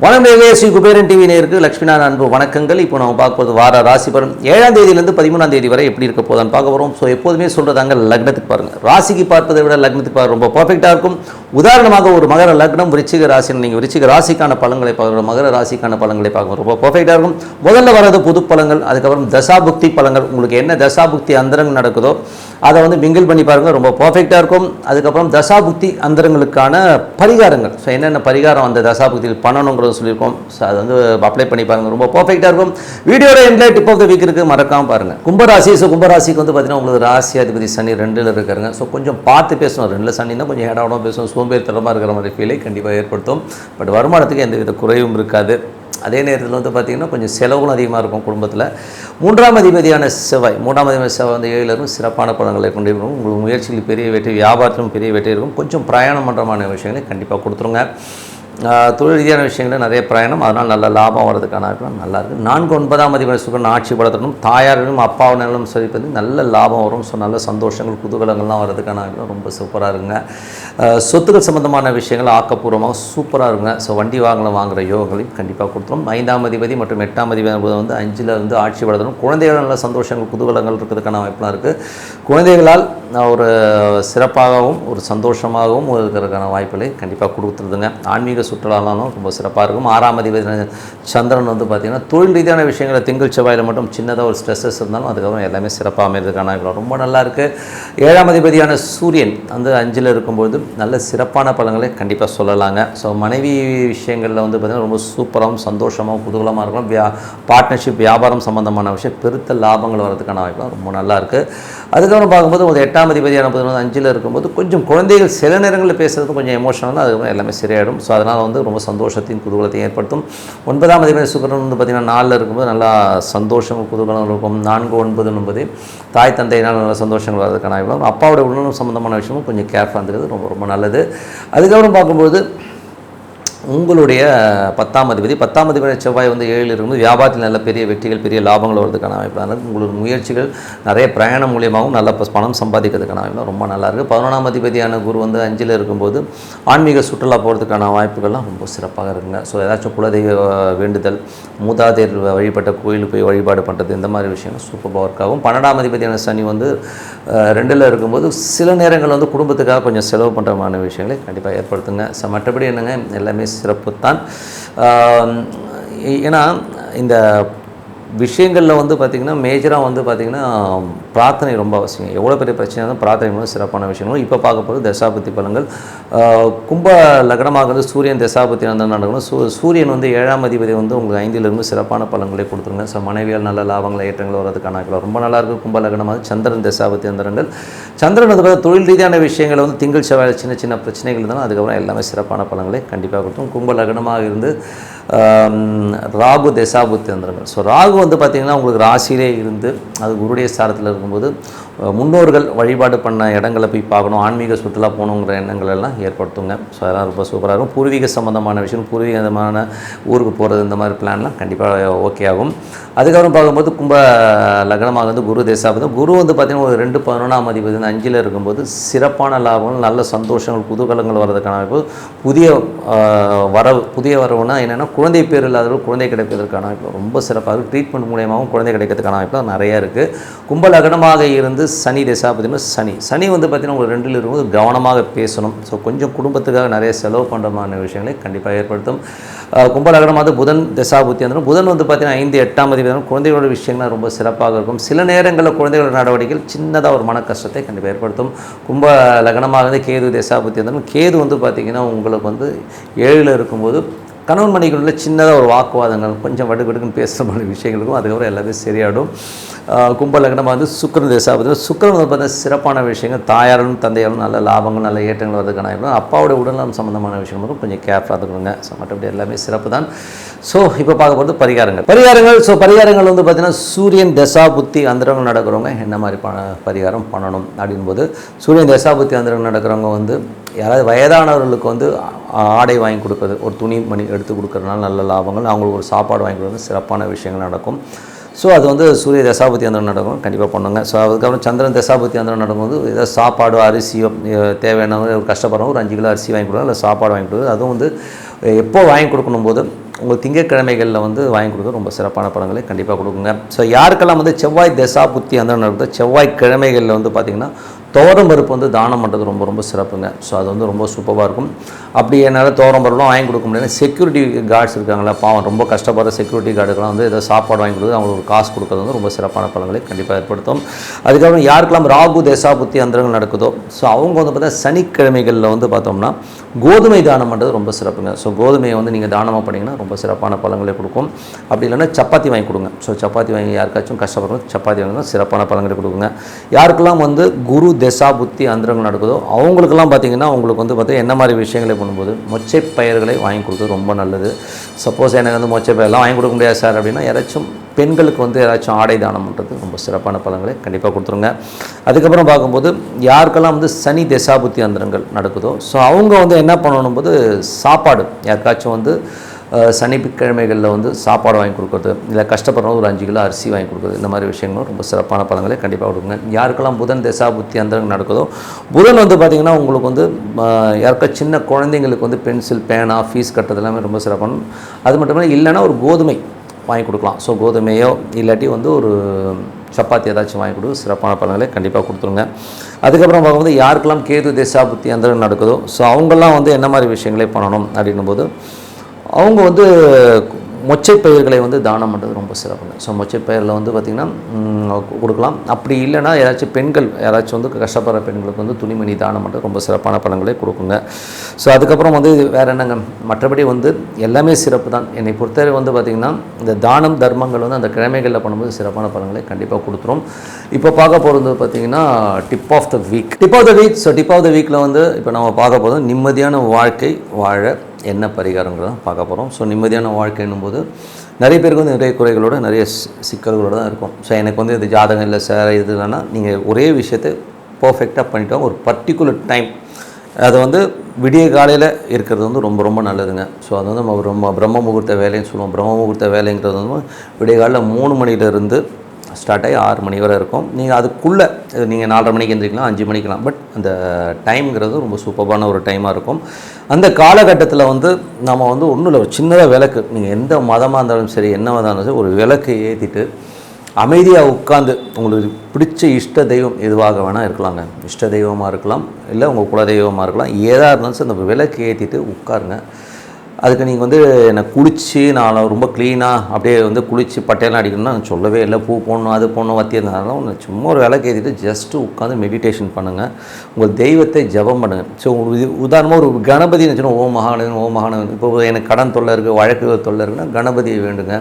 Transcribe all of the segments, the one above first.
வணக்கம் ஸ்ரீ குபேரன் டிவி நேருக்கு லட்சுமிநாதன் அன்பு வணக்கங்கள். இப்போ நம்ம பார்க்க போகிறது வார ராசி பலன் 7ஆம் தேதியிலிருந்து 13ஆம் தேதி வரை எப்படி இருக்க போதான்னு பார்க்க போகிறோம். ஸோ எப்போதுமே சொல்கிறதாங்க லக்னத்துக்கு பாருங்கள். ராசிக்கு பார்ப்பதை விட லக்னத்துக்கு பாருங்கள் ரொம்ப பர்ஃபெக்டாக இருக்கும். உதாரணமாக ஒரு மகர லக்னம் விருச்சிக ராசின்னு நீங்கள் விருச்சிக ராசிக்கான பலன்களை பார்க்கணும், மகர ராசிக்கான பலன்களை பார்க்கணும் ரொம்ப பர்ஃபெக்டாக இருக்கும். முதல்ல வர்றது பொது பலன்கள், அதுக்கப்புறம் தசாபுக்தி பலன்கள். உங்களுக்கு என்ன தசாபுக்தி அந்தரங்கள் நடக்குதோ அதை வந்து மிங்கிள் பண்ணி பாருங்கள், ரொம்ப பர்ஃபெக்டாக இருக்கும். அதுக்கப்புறம் தசாபுக்தி அந்தரங்களுக்கான பரிகாரங்கள், ஸோ என்னென்ன பரிகாரம் அந்த தசாபுக்தியில் பண்ணணுங்கிறத சொல்லியிருக்கோம். ஸோ அதை வந்து அப்ளை பண்ணி பாருங்கள், ரொம்ப பர்ஃபெக்டாக இருக்கும். வீடியோட எண்டில் டிப் ஆஃப் த வீக் இருக்குது, மறக்காமல் பாருங்கள். கும்பராசி. ஸோ கும்பராசிக்கு வந்து பார்த்தீங்கன்னா உங்களுக்கு ராசி அதிபதி சனி 2ல் இருக்காருங்க. ஸோ கொஞ்சம் பார்த்து பேசணும். 2ல் சனின்னா கொஞ்சம் ஏடாவிடம் பேசணும், சோம்பேறித்தனமாக இருக்கிற மாதிரி ஃபீலை கண்டிப்பாக ஏற்படுத்தும். பட் வருமானத்துக்கு எந்த வித குறைவும் இருக்காது. அதே நேரத்தில் வந்து பார்த்திங்கன்னா கொஞ்சம் செலவும் அதிகமாக இருக்கும் குடும்பத்தில். 3ஆம் அதிபதியான செவ்வாய், 3ஆம் அதிபதி செவ்வாய் வந்து 7ல் இருக்கும். சிறப்பான பலன்களை கொண்டு இருக்கும். உங்களுக்கு முயற்சியில் பெரிய வெற்றி, வியாபாரத்திலும் பெரிய வெற்றி இருக்கும். கொஞ்சம் பிரயாணம் பண்ணுறமான விஷயங்களை கண்டிப்பாக கொடுத்துருங்க. தொழில் ரீதியான விஷயங்களில் நிறைய பிரயாணம், அதனால் நல்ல லாபம் வர்றதுக்கான நல்லாயிருக்கு. 4, 9ஆம் அதிபதி சுக்கரன் ஆட்சி பலத்தணும். தாயாரிலும் அப்பாவினாலும் சரி பண்ணி நல்ல லாபம் வரும். ஸோ நல்ல சந்தோஷங்கள் குதூகலங்கள்லாம் வர்றதுக்கான ரொம்ப சூப்பராக இருக்குங்க. சொத்துக்கள் சம்மந்தமான விஷயங்கள் ஆக்கப்பூர்வமாக சூப்பராக இருக்குங்க. ஸோ வண்டி வாங்குகிற யோகங்களையும் கண்டிப்பாக கொடுத்துரும். 5ஆம் அதிபதி மற்றும் 8ஆம் அதிபதி வந்து 5ல் வந்து ஆட்சி பலத்தணும். குழந்தைகள் நல்ல சந்தோஷங்கள் குதூகலங்கள் இருக்கிறதுக்கான வாய்ப்புலாம் இருக்குது. குழந்தைகளால் ஒரு சிறப்பாகவும் ஒரு சந்தோஷமாகவும் இருக்கிறதுக்கான வாய்ப்புகளை கண்டிப்பாக கொடுத்துருதுங்க. ஆன்மீக சுற்றுலாலாம் ரொம்ப சிறப்பாக இருக்கும். 6ஆம் அதிபதி சந்திரன் வந்து பார்த்திங்கன்னா தொழில் ரீதியான விஷயங்களை திங்கள் செவ்வாயில் மட்டும் சின்னதாக ஒரு ஸ்ட்ரெஸ்ஸஸ் இருந்தாலும் அதுக்கப்புறம் எல்லாமே சிறப்பாக அமைகிறதுக்கான ரொம்ப நல்லா இருக்குது. 7ஆம் அதிபதியான சூரியன் வந்து 5ல் இருக்கும்போது நல்ல சிறப்பான பலன்களை கண்டிப்பாக சொல்லலாங்க. ஸோ மனைவி விஷயங்களில் வந்து பார்த்திங்கன்னா ரொம்ப சூப்பராகவும் சந்தோஷமாகவும் குதூகலமாக இருக்கும். பார்ட்னர்ஷிப் வியாபாரம் சம்மந்தமான விஷயம் பெருத்த லாபங்கள் வர்றதுக்கான வாய்ப்புலாம் ரொம்ப நல்லா இருக்குது. அதுக்கப்புறம் பார்க்கும்போது ஒரு 8ஆம் அதிபதியான 5ல் இருக்கும்போது கொஞ்சம் குழந்தைகள் சில நேரங்களில் பேசுகிறது கொஞ்சம் எமோஷனலாக அதுக்கப்புறம் எல்லாமே சரியாயிடும். ஸோ அதனால் வந்து ரொம்ப சந்தோஷத்தையும் குதூகலத்தையும் ஏற்படுத்தும். 9ஆம் அதிபதி சுக்கிரன் வந்து பார்த்திங்கன்னா 4ல் இருக்கும்போது நல்லா சந்தோஷம் குதூகலம் இருக்கும். 4, 9 என்பது தாய் தந்தையினால் நல்ல சந்தோஷங்கள் வர்றதுக்கான வாய்ப்பு. அப்பாவோட உடல்நலம் சம்மந்தமான விஷயமும் கொஞ்சம் கேர்ஃபுல்லாக இருந்துக்கிறது ரொம்ப ரொம்ப நல்லது. அதுக்கப்புறம் பார்க்கும்போது உங்களுடைய 10ஆம் அதிபதி செவ்வாய் வந்து 7ல் இருக்கும்போது வியாபாரத்தில் நல்ல பெரிய வெற்றிகள் பெரிய லாபங்கள் வருவதற்கான வாய்ப்பு. உங்களுக்கு முயற்சிகள் நிறைய பிரயாணம் மூலியமாகவும் நல்ல பணம் சம்பாதிக்கிறதுக்கான வாய்ப்பு ரொம்ப நல்லாயிருக்கு. 11ஆம் அதிபதியான குரு வந்து 5ல் இருக்கும்போது ஆன்மீக சுற்றுலா போகிறதுக்கான வாய்ப்புகள்லாம் ரொம்ப சிறப்பாக இருக்குங்க. ஸோ ஏதாச்சும் குலதெய்வ வேண்டுதல், மூதாதையர் வழிபட்ட கோயிலுக்கு போய் வழிபாடு பண்ணுறது, இந்த மாதிரி விஷயங்கள் சூப்பராக ஒர்க் ஆகும். 12ஆம் அதிபதியான சனி வந்து 2ல் இருக்கும்போது சில நேரங்கள் வந்து குடும்பத்துக்காக கொஞ்சம் செலவு பண்ணுறமான விஷயங்களை கண்டிப்பாக ஏற்படுத்துங்க. ஸோ மற்றபடி என்னங்க எல்லாமே சிறப்பு தான். ஏன்னா இந்த விஷயங்களில் வந்து பார்த்திங்கன்னா மேஜராக வந்து பார்த்திங்கன்னா பிரார்த்தனை ரொம்ப அவசியம். எவ்வளோ பெரிய பிரச்சனை இருந்தாலும் பிரார்த்தனை மூலம் சிறப்பான விஷயங்களும். இப்போ பார்க்க போகிறது தசாபுத்தி பலன்கள். கும்ப லக்னமாக வந்து சூரியன் தசாபுத்தி வந்து நடக்கணும். சூரியன் வந்து 7ஆம் அதிபதி வந்து உங்களுக்கு 5லிருந்து சிறப்பான பலன்களை கொடுத்துருங்க. ஸோ மனைவியால் நல்ல லாபங்களை ஏற்றங்கள் வர்றதுக்கான ரொம்ப நல்லாயிருக்கு. கும்ப லக்னமாக சந்திரன் தசாபுத்தி அந்தரங்கள். சந்திரன் வந்து தொழில் ரீதியான விஷயங்களை வந்து திங்கள் செவ்வாயில் சின்ன சின்ன பிரச்சனைகள் இருந்தாலும் அதுக்கப்புறம் எல்லாமே சிறப்பான பலன்களை கண்டிப்பாக கொடுத்துரும். கும்ப லக்னமாக இருந்து ராகு தசாபுத்தி அந்தரங்கள். ஸோ ராகு வந்து பார்த்திங்கன்னா உங்களுக்கு ராசியிலே இருந்து அது குருடைய ஸ்தானத்தில் இருக்கும்போது முன்னோர்கள் வழிபாடு பண்ண இடங்களை போய் பார்க்கணும், ஆன்மீக சுற்றுலா போகணுங்கிற எண்ணங்கள் எல்லாம் ஏற்படுத்துங்க. ஸோ அதெல்லாம் ரொம்ப சூப்பராக இருக்கும். பூர்வீக சம்மந்தமான விஷயம், பூர்வீகமான ஊருக்கு போகிறது, இந்த மாதிரி பிளான்லாம் கண்டிப்பாக ஓகே ஆகும். அதுக்கப்புறம் பார்க்கும்போது கும்ப லக்னமாக வந்து குரு தசாபுத்தி. குரு வந்து பார்த்திங்கன்னா ஒரு 2, 11ஆம் அதிபதி வந்து 5ல் இருக்கும்போது சிறப்பான லாபங்கள் நல்ல சந்தோஷங்கள் குதூகலங்கள் வர்றதுக்கான வாய்ப்பு. புதிய வரவுனா என்னென்னா குழந்தை பேர் இல்லாதவர்கள் குழந்தை கிடைப்பதற்கான வாய்ப்பு ரொம்ப சிறப்பாக இருக்குது. ட்ரீட்மெண்ட் மூலியமாகவும் குழந்தை கிடைக்கிறதுக்கான வாய்ப்பு நிறையா இருக்குது. கும்ப லக்னமாக இருந்து சனி தசாபதினா சனி வந்து பார்த்திங்கன்னா உங்களுக்கு 2ல் இருக்கும்போது கவனமாக பேசணும். ஸோ கொஞ்சம் குடும்பத்துக்காக நிறைய செலவு பண்ணுறமான விஷயங்களை கண்டிப்பாக ஏற்படுத்தும். கும்ப லக்னமாக புதன் தசாபுத்தி வந்து புதன் வந்து பார்த்திங்கன்னா 5, 8ஆம் அதிபதி குழந்தைகளோட விஷயங்கள்லாம் ரொம்ப சிறப்பாக இருக்கும். சில நேரங்களில் குழந்தைகளோட நடவடிக்கைகள் சின்னதாக ஒரு மன கஷ்டத்தை கண்டிப்பாக ஏற்படுத்தும். கும்ப லக்னமாக வந்து கேது தசாபுத்தி வந்து கேது வந்து பார்த்திங்கன்னா உங்களுக்கு வந்து 7ல் இருக்கும்போது கணவன் மனைவிக்குள்ள சின்னதாக ஒரு வாக்குவாதங்கள் கொஞ்சம் வடுகடுக்குன்னு பேசுகிற மாதிரி விஷயங்கள் இருக்கும். அதுக்கப்புறம் எல்லாமே சரியாடும். கும்ப லக்னமாக வந்து சுக்கிரன் தசாபதி. சுக்கிரன் வந்து பார்த்தா சிறப்பான விஷயங்கள் தாயாரும் தந்தையாரும் நல்ல லாபங்கள் நல்ல ஏற்றங்கள் வரதுக்கான அப்பாவோட உடல்நலம் சம்மந்தமான விஷயம் மட்டும் கொஞ்சம் கேர்ஃபுல்லாக இருக்குங்க. ஸோ மற்றபடி எல்லாமே சிறப்பு தான். ஸோ இப்போ பார்க்க போகிறது பரிகாரங்கள். ஸோ பரிகாரங்கள் வந்து பார்த்திங்கன்னா சூரியன் தசாபுத்தி அந்தரங்கள் நடக்கிறவங்க என்ன மாதிரி பரிகாரம் பண்ணணும் அப்படின்போது, சூரியன் தசாபுத்தி அந்தரங்கள் நடக்கிறவங்க வந்து யாராவது வயதானவர்களுக்கு வந்து ஆடை வாங்கி கொடுக்குறது, ஒரு துணி மணி எடுத்து கொடுக்குறதுனால நல்ல லாபங்கள், அவங்களுக்கு ஒரு சாப்பாடு வாங்கி கொடுக்குறது சிறப்பான விஷயங்கள் நடக்கும். ஸோ அது வந்து சூரிய தசாபுத்தி அந்தரம் நடக்கும், கண்டிப்பாக பண்ணுங்க. ஸோ அதுக்கப்புறம் சந்திரன் தசாபுத்தி அந்தரம் நடக்கும்போது ஏதாவது சாப்பாடோ அரிசியோ தேவையான ஒரு கஷ்டப்படுறோம், ஒரு 5 கிலோ அரிசி வாங்கி கொடுக்கலாம், இல்லை சாப்பாடு வாங்கி கொடுக்குறது. அதுவும் வந்து எப்போ வாங்கி கொடுக்கணும் போது உங்கள் திங்கட்கிழமைகளில் வந்து வாங்கி கொடுக்க ரொம்ப சிறப்பான பலன்களை கண்டிப்பாக கொடுக்குங்க. ஸோ யாருக்கெல்லாம் வந்து செவ்வாய் தசாபுத்தி அந்தரம் நடக்குது, செவ்வாய்க்கிழமைகளில் வந்து பார்த்திங்கன்னா துவரம் பருப்பு வந்து தானம் பண்ணுறது ரொம்ப ரொம்ப சிறப்புங்க. ஸோ அது வந்து ரொம்ப சூப்பராக இருக்கும். அப்படி என்னால் துவரம் பருப்புலாம் வாங்கி கொடுக்க முடியாது, செக்யூரிட்டி கார்ட்ஸ் இருக்காங்களா பாவம், ரொம்ப கஷ்டப்படுற செக்யூரிட்டி கார்டுக்கெலாம் வந்து ஏதோ சாப்பாடு வாங்கி கொடுக்குறது, அவங்களுக்கு ஒரு காசு கொடுக்குறது வந்து ரொம்ப சிறப்பான பலன்களை கண்டிப்பாக ஏற்படுத்தும். அதுக்கப்புறம் யாருக்கெல்லாம் ராகு தசாபுத்தி அந்தரங்கள் நடக்குதோ, ஸோ அவங்க வந்து பார்த்தா சனிக்கிழமைகளில் வந்து பார்த்தோம்னா கோதுமை தானம் பண்ணுறது ரொம்ப சிறப்புங்க. ஸோ கோதுமையை வந்து நீங்கள் தானமாக பண்ணிங்கன்னா ரொம்ப சிறப்பான பலன்களை கொடுக்கும். அப்படி இல்லைன்னா சப்பாத்தி வாங்கி கொடுங்க. ஸோ சப்பாத்தி வாங்கி யாருக்காச்சும் கஷ்டப்படுறோம் சப்பாத்தி வாங்கினா சிறப்பான பலன்களை கொடுக்குங்க. யாருக்கெல்லாம் வந்து குரு தசாபுத்தி அந்தரங்கள் நடக்குதோ அவங்களுக்கெல்லாம் பார்த்திங்கன்னா உங்களுக்கு வந்து பார்த்தா என்ன மாதிரி விஷயங்களை பண்ணும்போது மொச்சை பயிர்களை வாங்கி கொடுக்குறது ரொம்ப நல்லது. சப்போஸ் எனக்கு வந்து மொச்சை பயிரெலாம் வாங்கி கொடுக்க முடியாது சார் அப்படின்னா யாராச்சும் பெண்களுக்கு வந்து ஏதாச்சும் ஆடை தானம் பண்ணுறது ரொம்ப சிறப்பான பலன்களை கண்டிப்பாக கொடுத்துருங்க. அதுக்கப்புறம் பார்க்கும்போது யாருக்கெல்லாம் வந்து சனி தசாபுத்தி அந்தரங்கள் நடக்குதோ ஸோ அவங்க வந்து என்ன பண்ணணும் போது சாப்பாடு யாருக்காச்சும் வந்து சனிக்கிழமைகளில் வந்து சாப்பாடு வாங்கி கொடுக்குறது, இல்லை கஷ்டப்படுறவங்க ஒரு 5 கிலோ அரிசி வாங்கி கொடுக்குறது, இந்த மாதிரி விஷயங்களும் ரொம்ப சிறப்பான பலன்களை கண்டிப்பாக கொடுக்குங்க. யாருக்கெல்லாம் புதன் தசாபுத்தி அந்தரங்கள் நடக்குதோ புதன் வந்து பார்த்திங்கன்னா உங்களுக்கு வந்து யாருக்கா சின்ன குழந்தைங்களுக்கு வந்து பென்சில் பேனா ஃபீஸ் கட்டுறது எல்லாமே ரொம்ப சிறப்பான. அது மட்டும் இல்லைன்னா ஒரு கோதுமை வாங்கி கொடுக்கலாம். ஸோ கோதுமையோ இல்லாட்டி வந்து ஒரு சப்பாத்தி ஏதாச்சும் வாங்கி கொடுத்து சிறப்பான பலன்களை கண்டிப்பாக கொடுத்துருங்க. அதுக்கப்புறம் பார்க்கும்போது யாருக்கெல்லாம் கேது தசாபுத்தி அந்தரம் நடக்குதோ ஸோ அவங்கெல்லாம் வந்து என்ன மாதிரி விஷயங்களே பண்ணணும் அப்படின்னும்போது அவங்க வந்து மொச்சை பயிர்களை வந்து தானம் பண்ணுறது ரொம்ப சிறப்புங்க. ஸோ மொச்சை பயிரில் வந்து பார்த்திங்கன்னா கொடுக்கலாம். அப்படி இல்லைனா யாராச்சும் பெண்கள் யாராச்சும் வந்து கஷ்டப்படுற பெண்களுக்கு வந்து துணிமணி தானம் பண்ணுறது ரொம்ப சிறப்பான பலன்களை கொடுக்குங்க. ஸோ அதுக்கப்புறம் வந்து வேறு என்னங்க, மற்றபடி வந்து எல்லாமே சிறப்பு தான். என்னை பொறுத்தவரை வந்து பார்த்திங்கன்னா இந்த தானம் தர்மங்கள் வந்து அந்த கிழமைகளில் பண்ணும்போது சிறப்பான பலன்களை கண்டிப்பாக கொடுத்துரும். இப்போ பார்க்க போகிறது பார்த்திங்கன்னா tip of the week. So tip of the வீக்கில் வந்து இப்போ நம்ம பார்க்க போதும் நிம்மதியான வாழ்க்கை வாழ என்ன பரிகாரங்கிறத பார்க்க போகிறோம். ஸோ நிம்மதியான வாழ்க்கை என்னும்போது நிறைய பேருக்கு வந்து நிறைய குறைகளோட நிறைய சிக்கல்களோடு தான் இருக்கும். ஸோ எனக்கு வந்து இது ஜாதகம் இல்லை சார் இது இல்லைன்னா நீங்கள் ஒரே விஷயத்தை பர்ஃபெக்டாக பண்ணிவிட்டோம். ஒரு பர்டிகுலர் டைம் அது வந்து விடிய காலையில் இருக்கிறது வந்து ரொம்ப ரொம்ப நல்லதுங்க. ஸோ அது வந்து நம்ம ரொம்ப பிரம்ம முகூர்த்த வேலைன்னு சொல்லுவோம். பிரம்ம முகூர்த்த வேலைங்கிறது வந்து விடிய காலையில் 3 மணிலேருந்து ஸ்டார்ட் ஆகி 6 மணி வரை இருக்கும். நீங்கள் அதுக்குள்ளே நீங்கள் 4:30 மணிக்கு எழுந்திரிக்கலாம், 5 மணிக்கலாம். பட் அந்த டைம்ங்கிறது ரொம்ப சூப்பரான ஒரு டைமாக இருக்கும். அந்த காலகட்டத்தில் வந்து நம்ம வந்து ஒன்றும் இல்லை, ஒரு சின்னதாக விளக்கு, நீங்கள் எந்த மதமாக இருந்தாலும் சரி என்ன மதம் இருந்தாலும் சரி ஒரு விளக்கு ஏற்றிட்டு அமைதியாக உட்காந்து உங்களுக்கு பிடிச்ச இஷ்ட தெய்வம் எதுவாக வேணால் இருக்கலாங்க. இஷ்ட தெய்வமாக இருக்கலாம், இல்லை உங்கள் குலதெய்வமாக இருக்கலாம். ஏதாக இருந்தாலும் சரி அந்த விளக்கு ஏற்றிட்டு உட்காருங்க. அதுக்கு நீங்கள் வந்து என்னை குளித்து நான் ரொம்ப க்ளீனாக அப்படியே வந்து குளித்து பட்டையெல்லாம் அடிக்கணும்னா சொல்லவே இல்லை. பூ போடணும் அது போடணும் வத்தி இருந்தாலும் சும்மா ஒரு விளக்கு ஏற்றிட்டு ஜஸ்ட்டு உட்காந்து மெடிடேஷன் பண்ணுங்கள். உங்கள் தெய்வத்தை ஜபம் பண்ணுங்கள். ஸோ உதாரணமாக ஒரு கணபதினு வச்சுன்னா ஓம் மகானவன் ஓம் மகானவன். இப்போ எனக்கு கடன் தொல்லை இருக்குது, வழக்கு தொல்லை இருக்குன்னா கணபதியை வேண்டுங்க.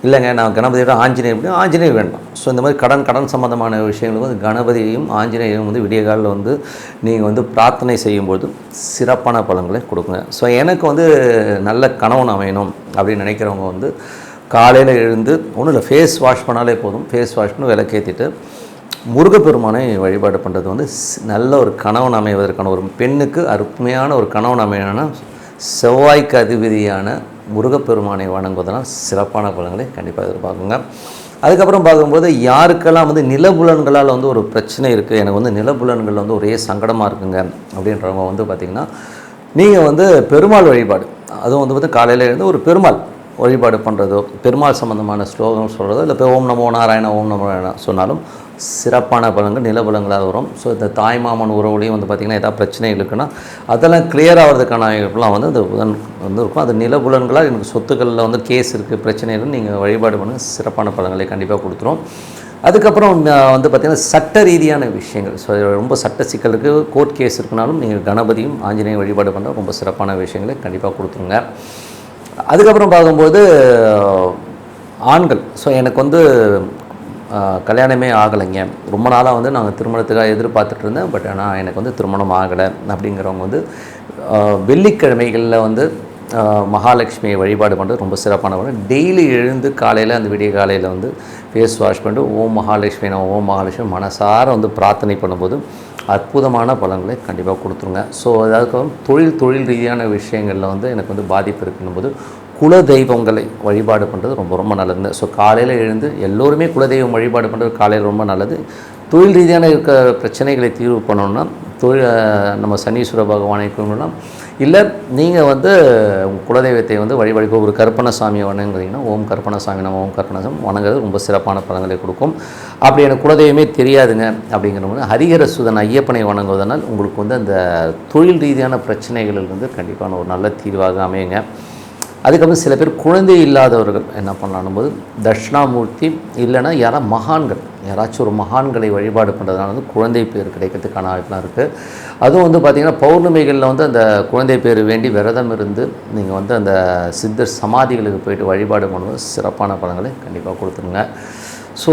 இல்லைங்க நான் கணபதியோட ஆஞ்சநேயர் வேண்டாம். ஸோ இந்த மாதிரி கடன் சம்மந்தமான விஷயங்களுக்கு வந்து கணபதியையும் ஆஞ்சநேயரும் வந்து விடிய காலில் வந்து நீங்கள் வந்து பிரார்த்தனை செய்யும்போது சிறப்பான பலன்களை கொடுக்குங்க. ஸோ எனக்கு வந்து நல்ல கணவன் அமையணும் அப்படின்னு நினைக்கிறவங்க வந்து காலையில் எழுந்து ஒன்றும் இல்லை, ஃபேஸ் வாஷ் பண்ணாலே போதும். ஃபேஸ் வாஷ் பண்ணி விளக்கேற்றிட்டு முருகப்பெருமானை வழிபாடு பண்ணுறது வந்து நல்ல ஒரு கணவன் அமைவதற்கான, ஒரு பெண்ணுக்கு அருமையான ஒரு கணவன் அமையணும்னா செவ்வாய்க்கு அதிபதியான முருகப்பெருமானை வணங்குவதனால் சிறப்பான பலன்களை கண்டிப்பாக எதிர்பார்க்குங்க. அதுக்கப்புறம் பார்க்கும்போது யாருக்கெல்லாம் வந்து நிலபுலன்களால் வந்து ஒரு பிரச்சனை இருக்குது, எனக்கு வந்து நிலபுலன்கள் வந்து ஒரே சங்கடமாக இருக்குங்க அப்படின்றவங்க வந்து பார்த்திங்கன்னா நீங்கள் வந்து பெருமாள் வழிபாடு, அதுவும் வந்து பார்த்து காலையில் எழுந்து ஒரு பெருமாள் வழிபாடு பண்ணுறதோ, பெருமாள் சம்மந்தமான ஸ்லோகம் சொல்கிறதோ, இல்லை ஓம் நமோ நாராயண ஓம் நமோ நாராயண சொன்னாலும் சிறப்பான பலன்கள் நிலபலங்களாக வரும். ஸோ இந்த தாய்மாமன் உறவுலையும் வந்து பார்த்திங்கன்னா ஏதாவது பிரச்சனைகள் இருக்குன்னா அதெல்லாம் கிளியர் ஆகிறதுக்கான வாய்ப்புலாம் வந்து அந்த புதன் வந்து இருக்கும். அது நிலபுலன்களாக எனக்கு சொத்துக்களில் வந்து கேஸ் இருக்குது, பிரச்சனை இருக்குன்னு நீங்கள் வழிபாடு பண்ணுங்கள், சிறப்பான பலன்களை கண்டிப்பாக கொடுத்துரும். அதுக்கப்புறம் வந்து பார்த்திங்கன்னா சட்ட ரீதியான விஷயங்கள், ஸோ ரொம்ப சட்ட சிக்கல் இருக்குது, கோர்ட் கேஸ் இருக்குனாலும் நீங்கள் கணபதியும் ஆஞ்சநேயம் வழிபாடு பண்ணால் ரொம்ப சிறப்பான விஷயங்களை கண்டிப்பாக கொடுத்துருங்க. அதுக்கப்புறம் பார்க்கும்போது ஆண்கள், ஸோ எனக்கு வந்து கல்யாணமே ஆகலைங்க, ரொம்ப நாளாக வந்து நாங்கள் திருமணத்துக்காக எதிர்பார்த்துட்டு இருந்தேன், பட் ஆனால் எனக்கு வந்து திருமணம் ஆகலை அப்படிங்கிறவங்க வந்து வெள்ளிக்கிழமைகளில் வந்து மகாலட்சுமியை வழிபாடு பண்ணுறது ரொம்ப சிறப்பான. டெய்லி எழுந்து காலையில் அந்த விடிய காலையில் வந்து ஃபேஸ் வாஷ் பண்ணிட்டு ஓம் மகாலட்சுமி நான் ஓம் மகாலட்சுமி மனசார வந்து பிரார்த்தனை பண்ணும்போது அற்புதமான பலன்களை கண்டிப்பாக கொடுத்துருங்க. ஸோ அதாவது தொழில் ரீதியான விஷயங்களில் வந்து எனக்கு வந்து பாதிப்பு இருக்குன்னும் போது குல தெய்வங்களை வழிபாடு பண்ணுறது ரொம்ப ரொம்ப நல்லது. ஸோ காலையில் எழுந்து எல்லோருமே குலதெய்வம் வழிபாடு பண்ணுறது காலையில் ரொம்ப நல்லது. தொழில் ரீதியான இருக்கிற பிரச்சனைகளை தீர்வு பண்ணணுன்னா நம்ம சனீஸ்வர பகவானை கும்பிடலாம். இல்லை நீங்கள் உங்கள் குலதெய்வத்தை வழிபாடு ஒரு கருப்பணசாமியை வணங்குறீங்கன்னா ஓம் கருப்பணசாமி நம்ம ஓம் கருப்பணசாமி வணங்குறது ரொம்ப சிறப்பான பலன்களை கொடுக்கும். அப்படி எனக்கு குலதெய்வமே தெரியாதுங்க அப்படிங்கிறவங்க ஹரிஹர சுதன் ஐயப்பனை வணங்குவதனால் உங்களுக்கு அந்த தொழில் ரீதியான பிரச்சனைகளிலிருந்து கண்டிப்பான ஒரு நல்ல தீர்வாக அமையுங்க. அதுக்கப்புறம் சில பேர் குழந்தை இல்லாதவர்கள் என்ன பண்ணலான்னும் போது தட்சிணாமூர்த்தி இல்லைன்னா யாராச்சும் ஒரு மகான்களை வழிபாடு பண்ணுறதுனால குழந்தை பேர் கிடைக்கிறதுக்கான வாய்ப்புலாம் இருக்குது. அதுவும் பார்த்திங்கன்னா பௌர்ணமிகளில் அந்த குழந்தை பேர் வேண்டி விரதம் இருந்து நீங்கள் அந்த சித்தர் சமாதிகளுக்கு போயிட்டு வழிபாடு பண்ணும்போது சிறப்பான பலன்களை கண்டிப்பாக கொடுத்துருங்க. ஸோ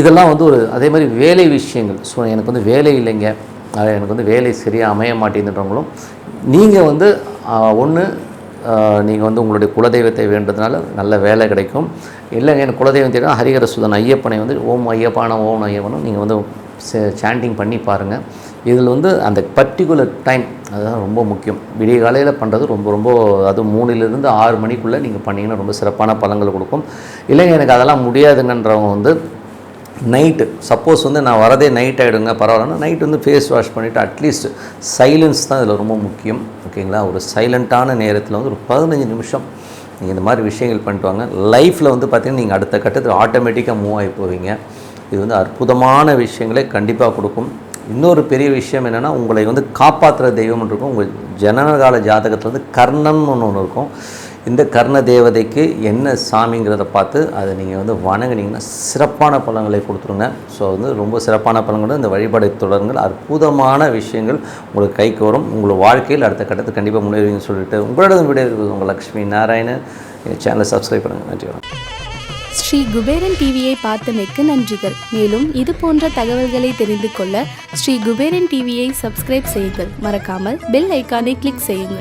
இதெல்லாம் அதே மாதிரி வேலை விஷயங்கள். ஸோ எனக்கு வேலை இல்லைங்க, எனக்கு வேலை சரியாக அமைய மாட்டேங்குதுன்றவங்களும் நீங்கள் ஒன்று நீங்கள் உங்களுடைய குலதெய்வத்தை வேண்டதுனால நல்ல வேலை கிடைக்கும். இல்லைங்க எனக்கு குலதெய்வம் தெரியும் ஹரிஹர சுதன் ஐயப்பனை ஓம் ஐயப்பான ஓம் ஐயப்பனும் நீங்கள் சாண்டிங் பண்ணி பாருங்கள். இதில் அந்த பர்டிகுலர் டைம் அதுதான் ரொம்ப முக்கியம். விடிய காலையில் பண்ணுறது ரொம்ப ரொம்ப அது 3லிருந்து 6 மணிக்குள்ளே நீங்கள் பண்ணிங்கன்னா ரொம்ப சிறப்பான பலன்கள் கொடுக்கும். இல்லைங்க எனக்கு அதெல்லாம் முடியாதுங்கன்றவங்க நைட்டு சப்போஸ் நான் வரதே நைட் ஆகிடுங்க பரவாயில்லன்னா நைட்டு ஃபேஸ் வாஷ் பண்ணிவிட்டு அட்லீஸ்ட் சைலன்ஸ் தான் இதில் ரொம்ப முக்கியம். ஓகேங்களா, ஒரு சைலண்ட்டான நேரத்தில் ஒரு 15 நிமிஷம் நீங்கள் இந்த மாதிரி விஷயங்கள் பண்ணிட்டு வாங்க. லைஃப்பில் பார்த்திங்கன்னா நீங்கள் அடுத்த கட்டத்தில் ஆட்டோமேட்டிக்காக மூவ் ஆகி போவீங்க. இது அற்புதமான விஷயங்களே கண்டிப்பாக கொடுக்கும். இன்னொரு பெரிய விஷயம் என்னென்னா உங்களை காப்பாற்றுற தெய்வம் இருக்கும். உங்கள் ஜனனகால ஜாதகத்தில் கர்ணன் ஒன்று இருக்கும். இந்த கர்ண தேவதைக்கு என்ன சாமிங்கிறத பார்த்து அதை நீங்கள் வணங்கினீங்கன்னா சிறப்பான பலன்களை கொடுத்துருங்க. ஸோ ரொம்ப சிறப்பான பலன்கள் இந்த வழிபாடு தொடருங்கள். அற்புதமான விஷயங்கள் உங்களுக்கு கைக்கு வரும். உங்கள் வாழ்க்கையில் அடுத்த கட்டத்தை கண்டிப்பாக முன்னேறுவீங்கன்னு சொல்லிட்டு உங்களோட வீடியோ இருக்குது உங்கள் லக்ஷ்மி நாராயணன். எங்கள் சேனலை சப்ஸ்கிரைப் பண்ணுங்கள். நன்றி. ஸ்ரீ குபேரன் டிவியை பார்த்தமைக்கு நன்றிகள். மேலும் இது போன்ற தகவல்களை தெரிந்து கொள்ள ஸ்ரீ குபேரன் டிவியை சப்ஸ்கிரைப் செய்யுங்கள். மறக்காமல் பெல் ஐக்கானை கிளிக் செய்யுங்கள்.